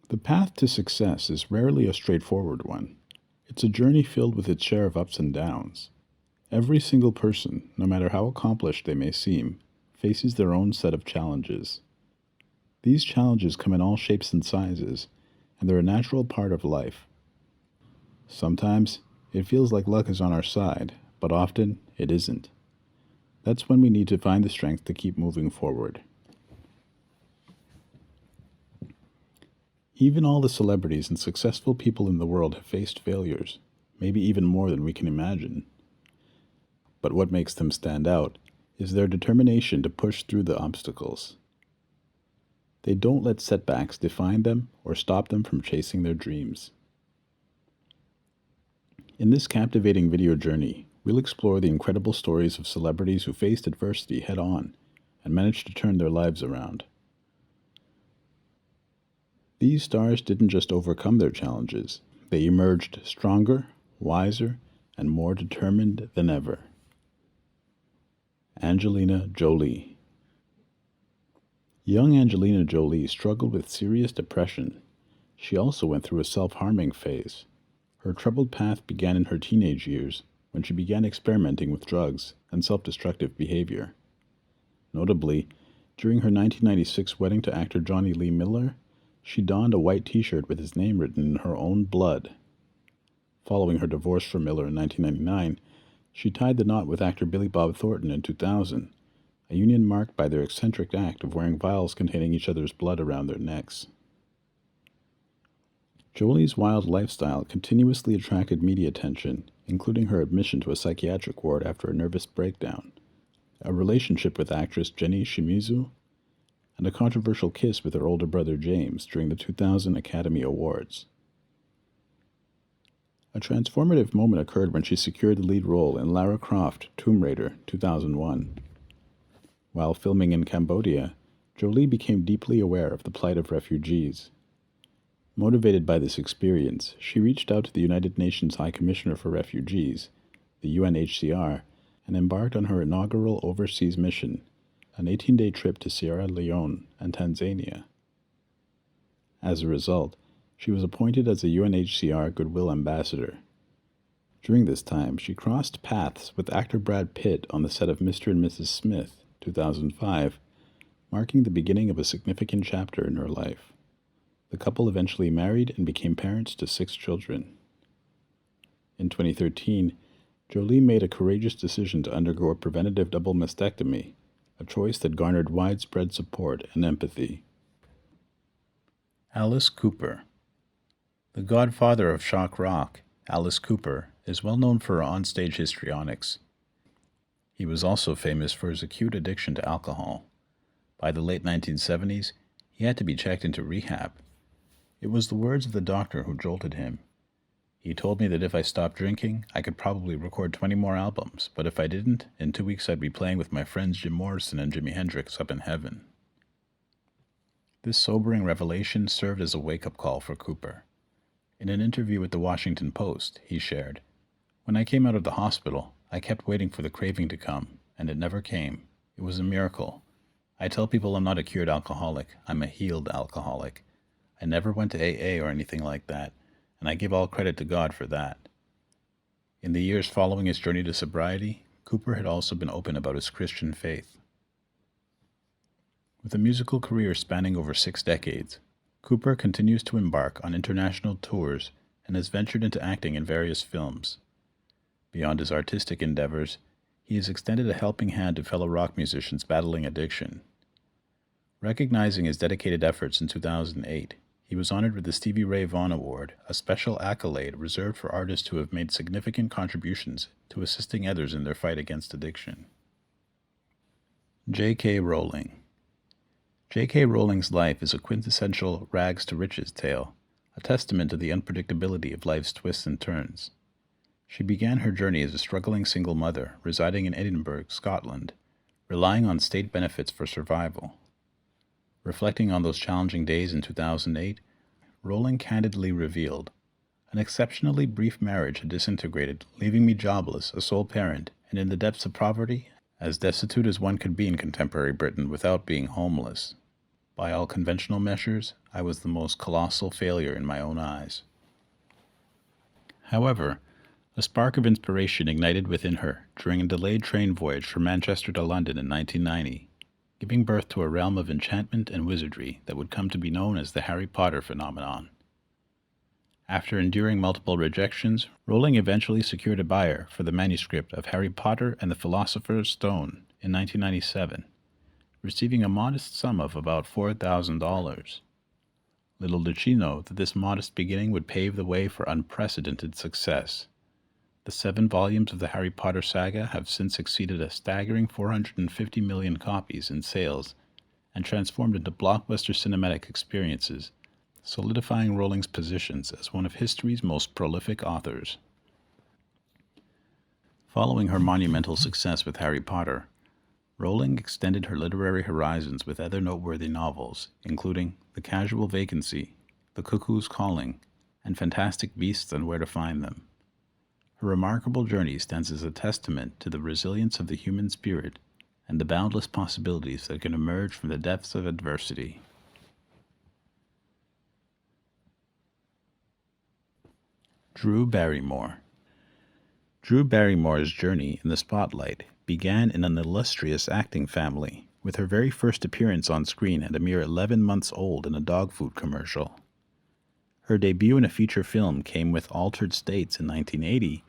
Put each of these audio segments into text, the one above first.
The path to success is rarely a straightforward one. It's a journey filled with its share of ups and downs. Every single person, no matter how accomplished they may seem, faces their own set of challenges. These challenges come in all shapes and sizes, and they're a natural part of life. Sometimes it feels like luck is on our side, but often it isn't. That's when we need to find the strength to keep moving forward. Even all the celebrities and successful people in the world have faced failures, maybe even more than we can imagine. But what makes them stand out is their determination to push through the obstacles. They don't let setbacks define them or stop them from chasing their dreams. In this captivating video journey, we'll explore the incredible stories of celebrities who faced adversity head-on and managed to turn their lives around. These stars didn't just overcome their challenges, they emerged stronger, wiser, and more determined than ever. Angelina Jolie. Young Angelina Jolie struggled with serious depression. She also went through a self-harming phase. Her troubled path began in her teenage years when she began experimenting with drugs and self-destructive behavior. Notably, during her 1996 wedding to actor Jonny Lee Miller, she donned a white t-shirt with his name written in her own blood. Following her divorce from Miller in 1999, she tied the knot with actor Billy Bob Thornton in 2000, a union marked by their eccentric act of wearing vials containing each other's blood around their necks. Jolie's wild lifestyle continuously attracted media attention, including her admission to a psychiatric ward after a nervous breakdown, a relationship with actress Jenny Shimizu, and a controversial kiss with her older brother James during the 2000 Academy Awards. A transformative moment occurred when she secured the lead role in Lara Croft Tomb Raider 2001. While filming in Cambodia, Jolie became deeply aware of the plight of refugees. Motivated by this experience, she reached out to the United Nations High Commissioner for Refugees, the UNHCR, and embarked on her inaugural overseas mission, an 18-day trip to Sierra Leone and Tanzania. As a result, she was appointed as a UNHCR Goodwill Ambassador. During this time, she crossed paths with actor Brad Pitt on the set of Mr. and Mrs. Smith, 2005, marking the beginning of a significant chapter in her life. The couple eventually married and became parents to 6 children. In 2013, Jolie made a courageous decision to undergo a preventative double mastectomy, a choice that garnered widespread support and empathy. Alice Cooper. The godfather of shock rock, Alice Cooper, is well known for her onstage histrionics. He was also famous for his acute addiction to alcohol. By the late 1970s, he had to be checked into rehab. It was the words of the doctor who jolted him. He told me that if I stopped drinking, I could probably record 20 more albums, but if I didn't, in 2 weeks I'd be playing with my friends Jim Morrison and Jimi Hendrix up in heaven. This sobering revelation served as a wake-up call for Cooper. In an interview with the Washington Post, he shared, "When I came out of the hospital, I kept waiting for the craving to come, and it never came. It was a miracle. I tell people I'm not a cured alcoholic, I'm a healed alcoholic. I never went to AA or anything like that, and I give all credit to God for that." In the years following his journey to sobriety, Cooper had also been open about his Christian faith. With a musical career spanning over 6 decades, Cooper continues to embark on international tours and has ventured into acting in various films. Beyond his artistic endeavors, he has extended a helping hand to fellow rock musicians battling addiction. Recognizing his dedicated efforts in 2008, he was honored with the Stevie Ray Vaughan Award, a special accolade reserved for artists who have made significant contributions to assisting others in their fight against addiction. J.K. Rowling. J.K. Rowling's life is a quintessential rags-to-riches tale, a testament to the unpredictability of life's twists and turns. She began her journey as a struggling single mother residing in Edinburgh, Scotland, relying on state benefits for survival. Reflecting on those challenging days in 2008, Rowling candidly revealed, "An exceptionally brief marriage had disintegrated, leaving me jobless, a sole parent, and in the depths of poverty, as destitute as one could be in contemporary Britain without being homeless." By all conventional measures, I was the most colossal failure in my own eyes. However, a spark of inspiration ignited within her during a delayed train voyage from Manchester to London in 1990, giving birth to a realm of enchantment and wizardry that would come to be known as the Harry Potter phenomenon. After enduring multiple rejections, Rowling eventually secured a buyer for the manuscript of Harry Potter and the Philosopher's Stone in 1997, receiving a modest sum of about $4,000. Little did she know that this modest beginning would pave the way for unprecedented success. The 7 volumes of the Harry Potter saga have since exceeded a staggering 450 million copies in sales and transformed into blockbuster cinematic experiences, solidifying Rowling's positions as one of history's most prolific authors. Following her monumental success with Harry Potter, Rowling extended her literary horizons with other noteworthy novels, including The Casual Vacancy, The Cuckoo's Calling, and Fantastic Beasts and Where to Find Them. Her remarkable journey stands as a testament to the resilience of the human spirit and the boundless possibilities that can emerge from the depths of adversity. Drew Barrymore. Drew Barrymore's journey in the spotlight began in an illustrious acting family, with her very first appearance on screen at a mere 11 months old in a dog food commercial. Her debut in a feature film came with Altered States in 1980,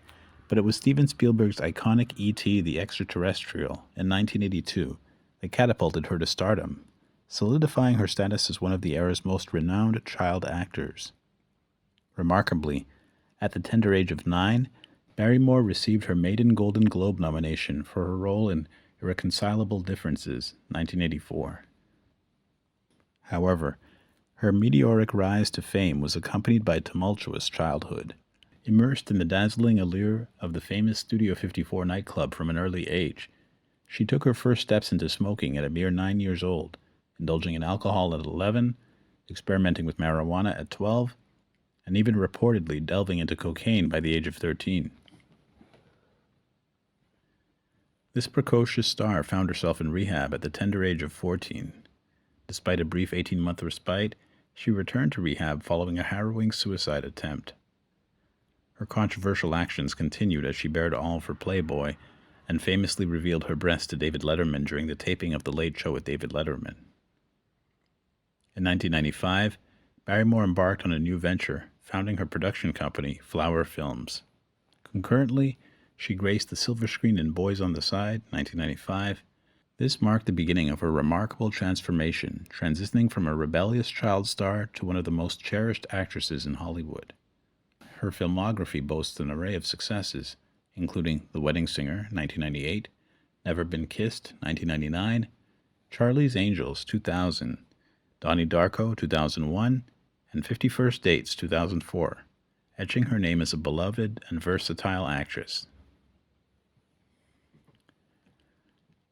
but it was Steven Spielberg's iconic E.T. the Extraterrestrial in 1982 that catapulted her to stardom, solidifying her status as one of the era's most renowned child actors. Remarkably, at the tender age of 9, Barrymore received her maiden Golden Globe nomination for her role in Irreconcilable Differences, 1984. However, her meteoric rise to fame was accompanied by a tumultuous childhood. Immersed in the dazzling allure of the famous Studio 54 nightclub from an early age, she took her first steps into smoking at a mere 9 years old, indulging in alcohol at 11, experimenting with marijuana at 12, and even reportedly delving into cocaine by the age of 13. This precocious star found herself in rehab at the tender age of 14. Despite a brief 18-month respite, she returned to rehab following a harrowing suicide attempt. Her controversial actions continued as she bared all for Playboy and famously revealed her breasts to David Letterman during the taping of The Late Show with David Letterman. In 1995, Barrymore embarked on a new venture, founding her production company, Flower Films. Concurrently, she graced the silver screen in Boys on the Side, 1995. This marked the beginning of her remarkable transformation, transitioning from a rebellious child star to one of the most cherished actresses in Hollywood. Her filmography boasts an array of successes, including The Wedding Singer, 1998, Never Been Kissed, 1999, Charlie's Angels, 2000, Donnie Darko, 2001, and 50 First Dates, 2004, etching her name as a beloved and versatile actress.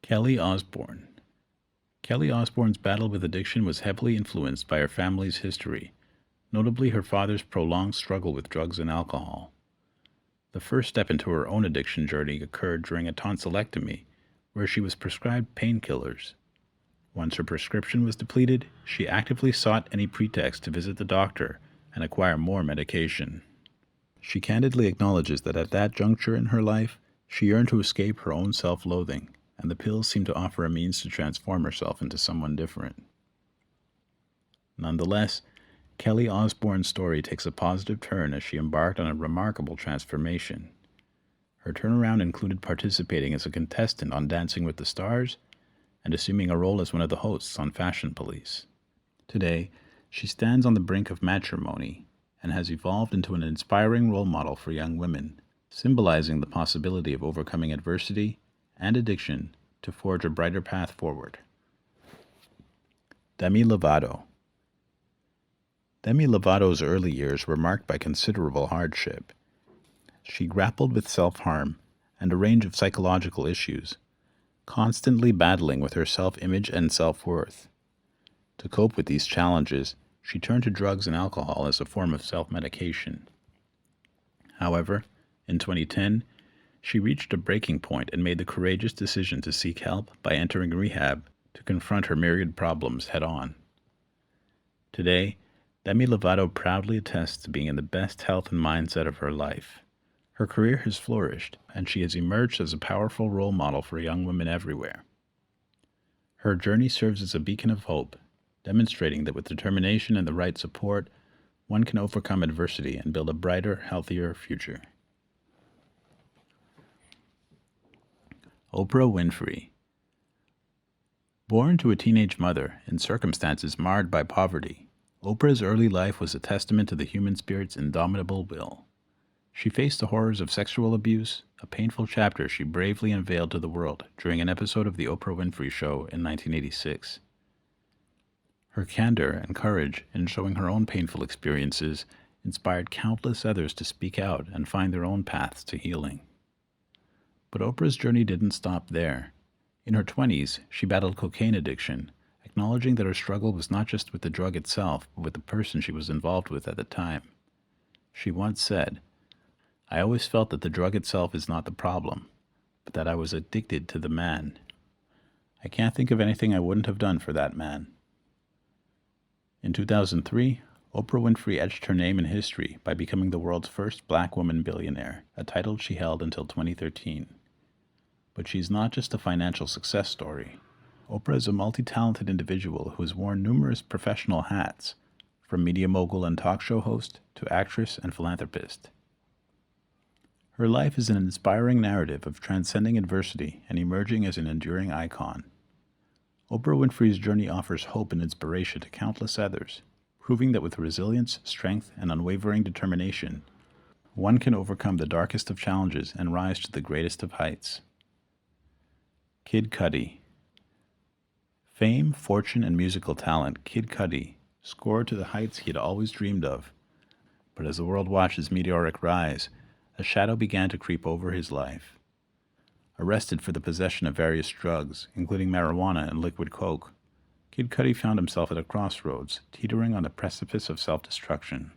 Kelly Osborne. Kelly Osborne's battle with addiction was heavily influenced by her family's history, notably her father's prolonged struggle with drugs and alcohol. The first step into her own addiction journey occurred during a tonsillectomy, where she was prescribed painkillers. Once her prescription was depleted, she actively sought any pretext to visit the doctor and acquire more medication. She candidly acknowledges that at that juncture in her life, she yearned to escape her own self-loathing, and the pills seemed to offer a means to transform herself into someone different. Nonetheless, Kelly Osborne's story takes a positive turn as she embarked on a remarkable transformation. Her turnaround included participating as a contestant on Dancing with the Stars and assuming a role as one of the hosts on Fashion Police. Today, she stands on the brink of matrimony and has evolved into an inspiring role model for young women, symbolizing the possibility of overcoming adversity and addiction to forge a brighter path forward. Demi Lovato. Demi Lovato's early years were marked by considerable hardship. She grappled with self-harm and a range of psychological issues, constantly battling with her self-image and self-worth. To cope with these challenges, she turned to drugs and alcohol as a form of self-medication. However, in 2010, she reached a breaking point and made the courageous decision to seek help by entering rehab to confront her myriad problems head-on. Today, Demi Lovato proudly attests to being in the best health and mindset of her life. Her career has flourished, and she has emerged as a powerful role model for young women everywhere. Her journey serves as a beacon of hope, demonstrating that with determination and the right support, one can overcome adversity and build a brighter, healthier future. Oprah Winfrey. Born to a teenage mother in circumstances marred by poverty, Oprah's early life was a testament to the human spirit's indomitable will. She faced the horrors of sexual abuse, a painful chapter she bravely unveiled to the world during an episode of The Oprah Winfrey Show in 1986. Her candor and courage in showing her own painful experiences inspired countless others to speak out and find their own paths to healing. But Oprah's journey didn't stop there. In her 20s, she battled cocaine addiction, acknowledging that her struggle was not just with the drug itself, but with the person she was involved with at the time. She once said, "I always felt that the drug itself is not the problem, but that I was addicted to the man. I can't think of anything I wouldn't have done for that man." In 2003, Oprah Winfrey etched her name in history by becoming the world's first black woman billionaire, a title she held until 2013. But she's not just a financial success story. Oprah is a multi-talented individual who has worn numerous professional hats, from media mogul and talk show host to actress and philanthropist. Her life is an inspiring narrative of transcending adversity and emerging as an enduring icon. Oprah Winfrey's journey offers hope and inspiration to countless others, proving that with resilience, strength, and unwavering determination, one can overcome the darkest of challenges and rise to the greatest of heights. Kid Cudi. Fame, fortune, and musical talent, Kid Cudi soared to the heights he had always dreamed of. But as the world watched his meteoric rise, a shadow began to creep over his life. Arrested for the possession of various drugs, including marijuana and liquid coke, Kid Cudi found himself at a crossroads, teetering on the precipice of self-destruction.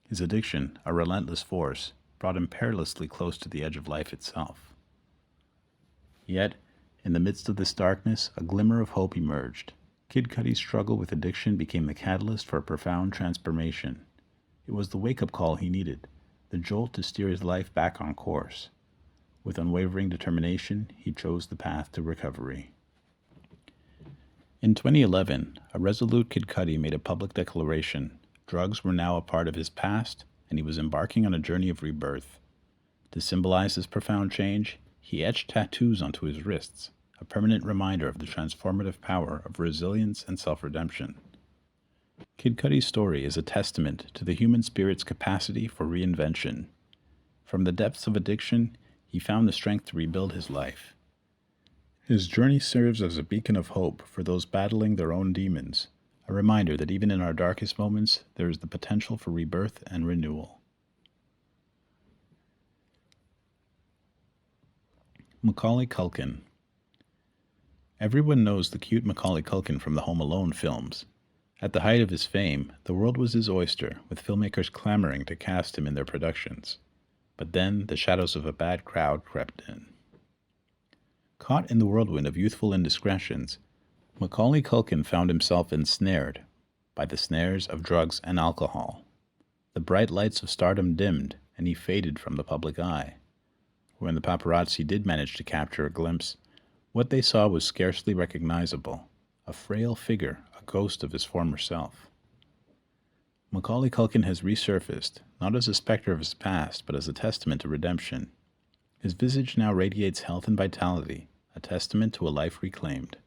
His addiction, a relentless force, brought him perilously close to the edge of life itself. Yet, in the midst of this darkness, a glimmer of hope emerged. Kid Cudi's struggle with addiction became the catalyst for a profound transformation. It was the wake-up call he needed, the jolt to steer his life back on course. With unwavering determination, he chose the path to recovery. In 2011, a resolute Kid Cudi made a public declaration. Drugs were now a part of his past, and he was embarking on a journey of rebirth. To symbolize this profound change, he etched tattoos onto his wrists, a permanent reminder of the transformative power of resilience and self-redemption. Kid Cudi's story is a testament to the human spirit's capacity for reinvention. From the depths of addiction, he found the strength to rebuild his life. His journey serves as a beacon of hope for those battling their own demons, a reminder that even in our darkest moments, there is the potential for rebirth and renewal. Macaulay Culkin. Everyone knows the cute Macaulay Culkin from the Home Alone films. At the height of his fame, the world was his oyster, with filmmakers clamoring to cast him in their productions. But then the shadows of a bad crowd crept in. Caught in the whirlwind of youthful indiscretions, Macaulay Culkin found himself ensnared by the snares of drugs and alcohol. The bright lights of stardom dimmed, and he faded from the public eye. When the paparazzi did manage to capture a glimpse, what they saw was scarcely recognizable, a frail figure, a ghost of his former self. Macaulay Culkin has resurfaced, not as a specter of his past, but as a testament to redemption. His visage now radiates health and vitality, a testament to a life reclaimed.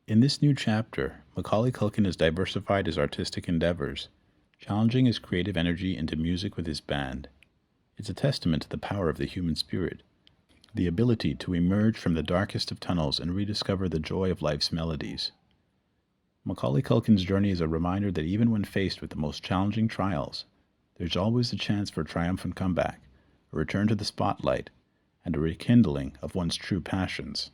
In this new chapter, Macaulay Culkin has diversified his artistic endeavors, challenging his creative energy into music with his band. It's a testament to the power of the human spirit, the ability to emerge from the darkest of tunnels and rediscover the joy of life's melodies. Macaulay Culkin's journey is a reminder that even when faced with the most challenging trials, there's always a chance for a triumphant comeback, a return to the spotlight, and a rekindling of one's true passions.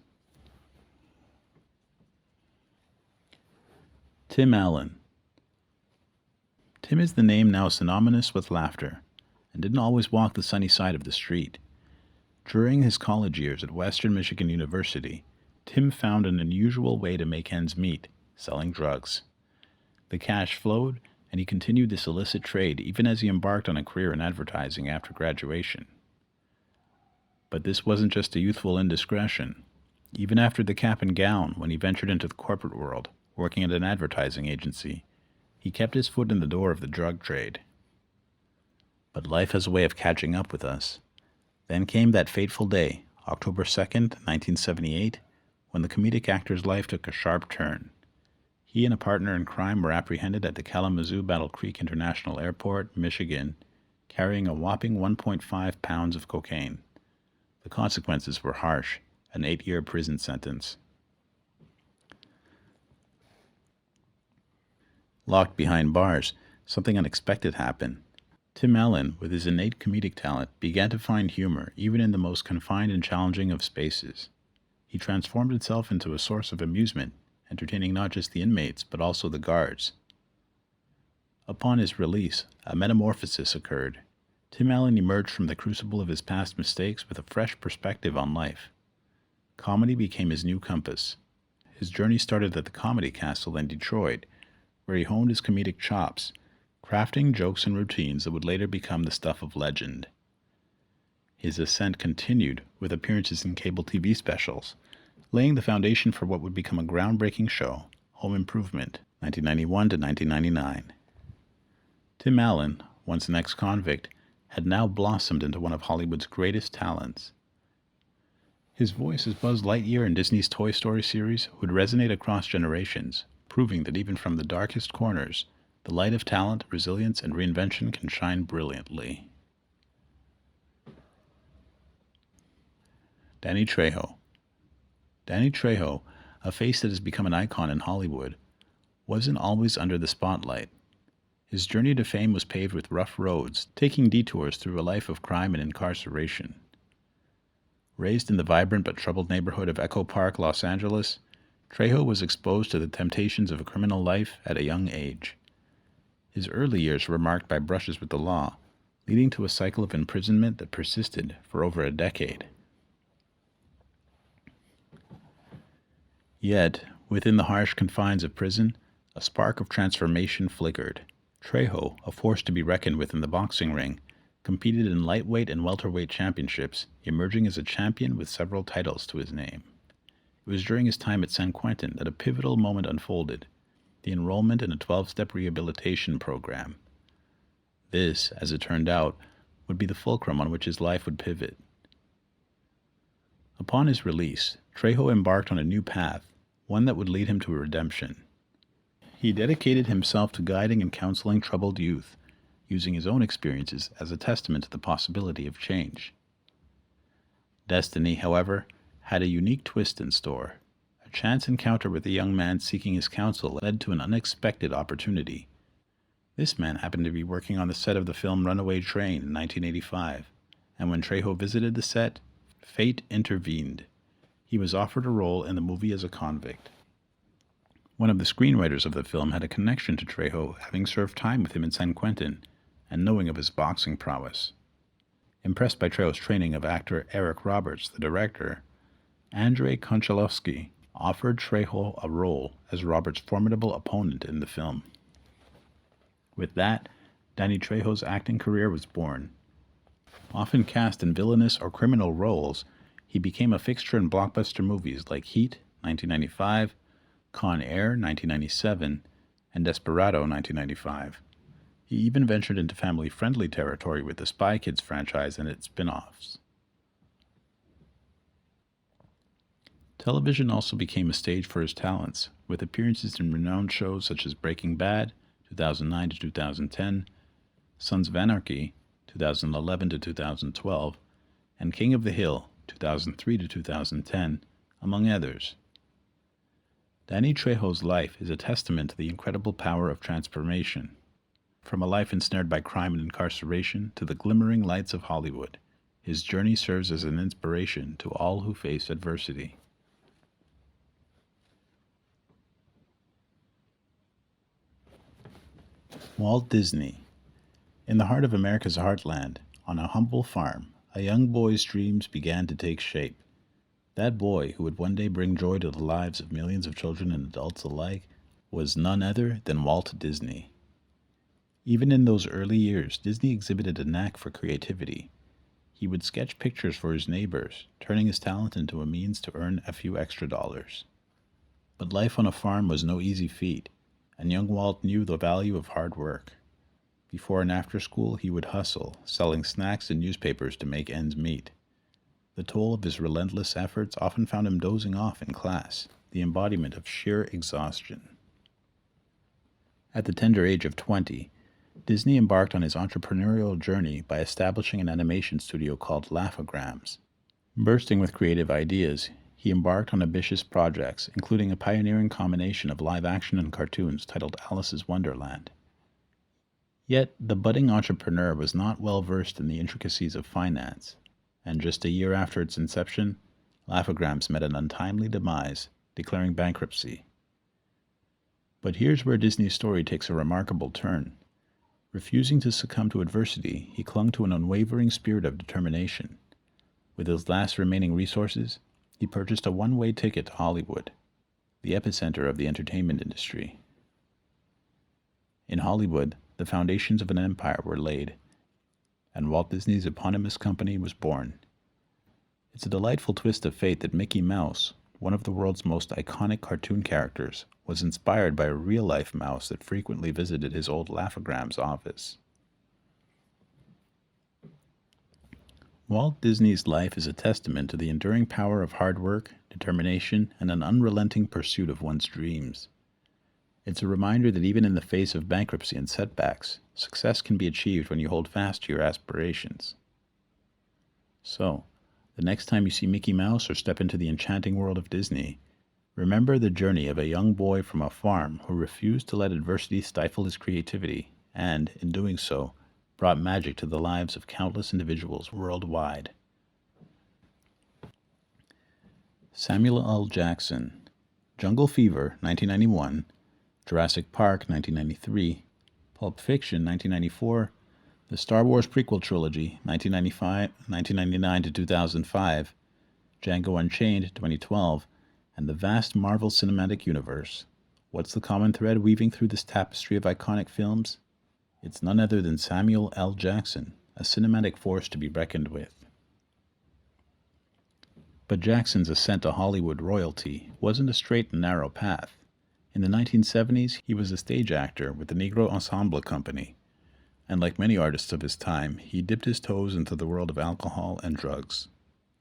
Tim Allen. Tim is the name now synonymous with laughter, and didn't always walk the sunny side of the street. During his college years at Western Michigan University, Tim found an unusual way to make ends meet, selling drugs. The cash flowed, and he continued this illicit trade even as he embarked on a career in advertising after graduation. But this wasn't just a youthful indiscretion. Even after the cap and gown, when he ventured into the corporate world, working at an advertising agency, he kept his foot in the door of the drug trade. But life has a way of catching up with us. Then came that fateful day, October 2nd, 1978, when the comedic actor's life took a sharp turn. He and a partner in crime were apprehended at the Kalamazoo Battle Creek International Airport, Michigan, carrying a whopping 1.5 pounds of cocaine. The consequences were harsh, an 8-year prison sentence. Locked behind bars, something unexpected happened. Tim Allen, with his innate comedic talent, began to find humor even in the most confined and challenging of spaces. He transformed himself into a source of amusement, entertaining not just the inmates but also the guards. Upon his release, a metamorphosis occurred. Tim Allen emerged from the crucible of his past mistakes with a fresh perspective on life. Comedy became his new compass. His journey started at the Comedy Castle in Detroit, where he honed his comedic chops, crafting jokes and routines that would later become the stuff of legend. His ascent continued with appearances in cable TV specials, laying the foundation for what would become a groundbreaking show, Home Improvement, 1991 to 1999. Tim Allen, once an ex-convict, had now blossomed into one of Hollywood's greatest talents. His voice as Buzz Lightyear in Disney's Toy Story series would resonate across generations, proving that even from the darkest corners, the light of talent, resilience, and reinvention can shine brilliantly. Danny Trejo. Danny Trejo, a face that has become an icon in Hollywood, wasn't always under the spotlight. His journey to fame was paved with rough roads, taking detours through a life of crime and incarceration. Raised in the vibrant but troubled neighborhood of Echo Park, Los Angeles, Trejo was exposed to the temptations of a criminal life at a young age. His early years were marked by brushes with the law, leading to a cycle of imprisonment that persisted for over a decade. Yet, within the harsh confines of prison, a spark of transformation flickered. Trejo, a force to be reckoned with in the boxing ring, competed in lightweight and welterweight championships, emerging as a champion with several titles to his name. It was during his time at San Quentin that a pivotal moment unfolded, the enrollment in a 12-step rehabilitation program. This, as it turned out, would be the fulcrum on which his life would pivot. Upon his release, Trejo embarked on a new path, one that would lead him to redemption. He dedicated himself to guiding and counseling troubled youth, using his own experiences as a testament to the possibility of change. Destiny, however, had a unique twist in store. A chance encounter with a young man seeking his counsel led to an unexpected opportunity. This man happened to be working on the set of the film Runaway Train in 1985, and when Trejo visited the set, fate intervened. He was offered a role in the movie as a convict. One of the screenwriters of the film had a connection to Trejo, having served time with him in San Quentin, and knowing of his boxing prowess. Impressed by Trejo's training of actor Eric Roberts, the director, Andrei Konchalovsky offered Trejo a role as Roberts' formidable opponent in the film. With that, Danny Trejo's acting career was born. Often cast in villainous or criminal roles, he became a fixture in blockbuster movies like Heat, 1995, Con Air, 1997, and Desperado, 1995. He even ventured into family-friendly territory with the Spy Kids franchise and its spin-offs. Television also became a stage for his talents, with appearances in renowned shows such as Breaking Bad, 2009 to 2010, Sons of Anarchy, 2011 to 2012, and King of the Hill, 2003 to 2010, among others. Danny Trejo's life is a testament to the incredible power of transformation. From a life ensnared by crime and incarceration to the glimmering lights of Hollywood, his journey serves as an inspiration to all who face adversity. Walt Disney. In the heart of America's heartland, on a humble farm, a young boy's dreams began to take shape. That boy, who would one day bring joy to the lives of millions of children and adults alike, was none other than Walt Disney. Even in those early years, Disney exhibited a knack for creativity. He would sketch pictures for his neighbors, turning his talent into a means to earn a few extra dollars. But life on a farm was no easy feat, and young Walt knew the value of hard work. Before and after school, he would hustle, selling snacks and newspapers to make ends meet. The toll of his relentless efforts often found him dozing off in class, the embodiment of sheer exhaustion. At the tender age of 20, Disney embarked on his entrepreneurial journey by establishing an animation studio called Laugh-O-Grams. Bursting with creative ideas, he embarked on ambitious projects, including a pioneering combination of live-action and cartoons titled Alice's Wonderland. Yet, the budding entrepreneur was not well versed in the intricacies of finance, and just a year after its inception, Laugh-O-Grams met an untimely demise, declaring bankruptcy. But here's where Disney's story takes a remarkable turn. Refusing to succumb to adversity, he clung to an unwavering spirit of determination. With his last remaining resources, he purchased a one-way ticket to Hollywood, the epicenter of the entertainment industry. In Hollywood, the foundations of an empire were laid, and Walt Disney's eponymous company was born. It's a delightful twist of fate that Mickey Mouse, one of the world's most iconic cartoon characters, was inspired by a real-life mouse that frequently visited his old Laugh-O-Grams office. Walt Disney's life is a testament to the enduring power of hard work, determination, and an unrelenting pursuit of one's dreams. It's a reminder that even in the face of bankruptcy and setbacks, success can be achieved when you hold fast to your aspirations. So, the next time you see Mickey Mouse or step into the enchanting world of Disney, remember the journey of a young boy from a farm who refused to let adversity stifle his creativity and, in doing so, brought magic to the lives of countless individuals worldwide. Samuel L. Jackson, Jungle Fever, 1991, Jurassic Park, 1993, Pulp Fiction, 1994, the Star Wars prequel trilogy, 1999 to 2005, Django Unchained, 2012, and the vast Marvel Cinematic Universe. What's the common thread weaving through this tapestry of iconic films? It's none other than Samuel L. Jackson, a cinematic force to be reckoned with. But Jackson's ascent to Hollywood royalty wasn't a straight and narrow path. In the 1970s, he was a stage actor with the Negro Ensemble Company, and like many artists of his time, he dipped his toes into the world of alcohol and drugs.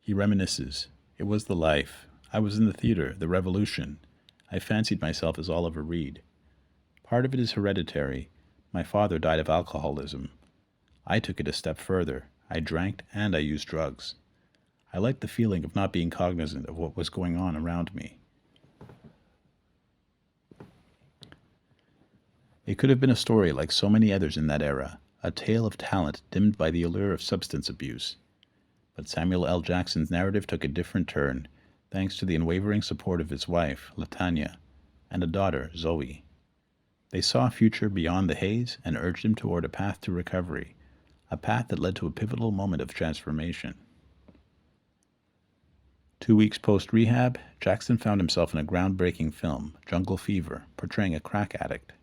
He reminisces, "It was the life. I was in the theater, the revolution. I fancied myself as Oliver Reed. Part of it is hereditary. My father died of alcoholism. I took it a step further. I drank and I used drugs. I liked the feeling of not being cognizant of what was going on around me." It could have been a story like so many others in that era, a tale of talent dimmed by the allure of substance abuse. But Samuel L. Jackson's narrative took a different turn, thanks to the unwavering support of his wife, LaTanya, and a daughter, Zoe. They saw a future beyond the haze and urged him toward a path to recovery, a path that led to a pivotal moment of transformation. 2 weeks post-rehab, Jackson found himself in a groundbreaking film, Jungle Fever, portraying a crack addict.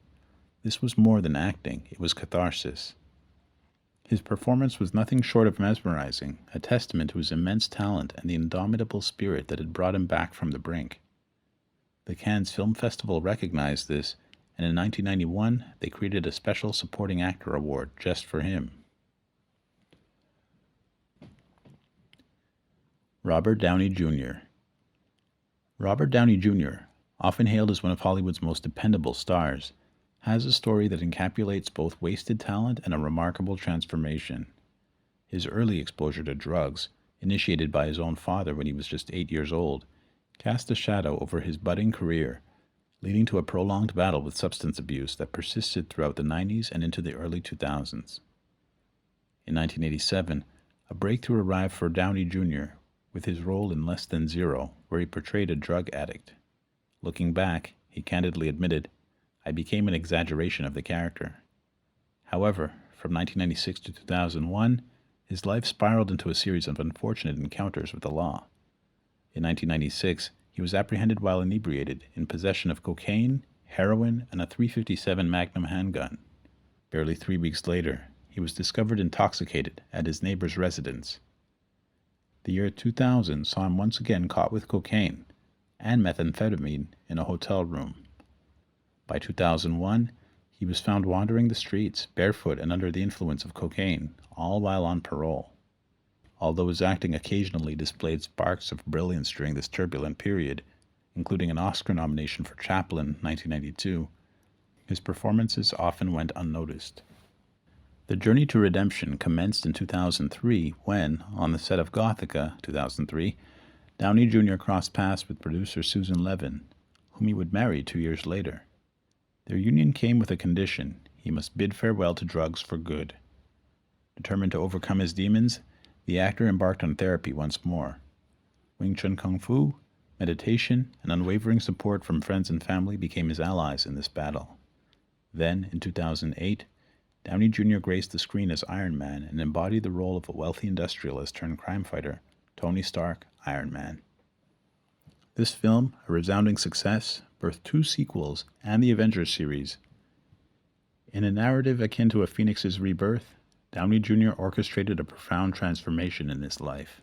This was more than acting, it was catharsis. His performance was nothing short of mesmerizing, a testament to his immense talent and the indomitable spirit that had brought him back from the brink. The Cannes Film Festival recognized this, and in 1991, they created a special Supporting Actor Award just for him. Robert Downey Jr. Robert Downey Jr., often hailed as one of Hollywood's most dependable stars, has a story that encapsulates both wasted talent and a remarkable transformation. His early exposure to drugs, initiated by his own father when he was just 8 years old, cast a shadow over his budding career, leading to a prolonged battle with substance abuse that persisted throughout the 90s and into the early 2000s. In 1987, a breakthrough arrived for Downey Jr. with his role in Less Than Zero, where he portrayed a drug addict. Looking back, he candidly admitted, "I became an exaggeration of the character." However, from 1996 to 2001, his life spiraled into a series of unfortunate encounters with the law. In 1996, he was apprehended while inebriated in possession of cocaine, heroin, and a .357 Magnum handgun. Barely 3 weeks later, he was discovered intoxicated at his neighbor's residence. The year 2000 saw him once again caught with cocaine and methamphetamine in a hotel room. By 2001, he was found wandering the streets, barefoot and under the influence of cocaine, all while on parole. Although his acting occasionally displayed sparks of brilliance during this turbulent period, including an Oscar nomination for Chaplin, 1992, his performances often went unnoticed. The journey to redemption commenced in 2003 when, on the set of Gothika, 2003, Downey Jr. crossed paths with producer Susan Levin, whom he would marry 2 years later. Their union came with a condition: he must bid farewell to drugs for good. Determined to overcome his demons, the actor embarked on therapy once more. Wing Chun Kung Fu, meditation, and unwavering support from friends and family became his allies in this battle. Then, in 2008, Downey Jr. graced the screen as Iron Man and embodied the role of a wealthy industrialist turned crime fighter, Tony Stark, Iron Man. This film, a resounding success, birthed 2 sequels and the Avengers series. In a narrative akin to a phoenix's rebirth, Downey Jr. orchestrated a profound transformation in his life.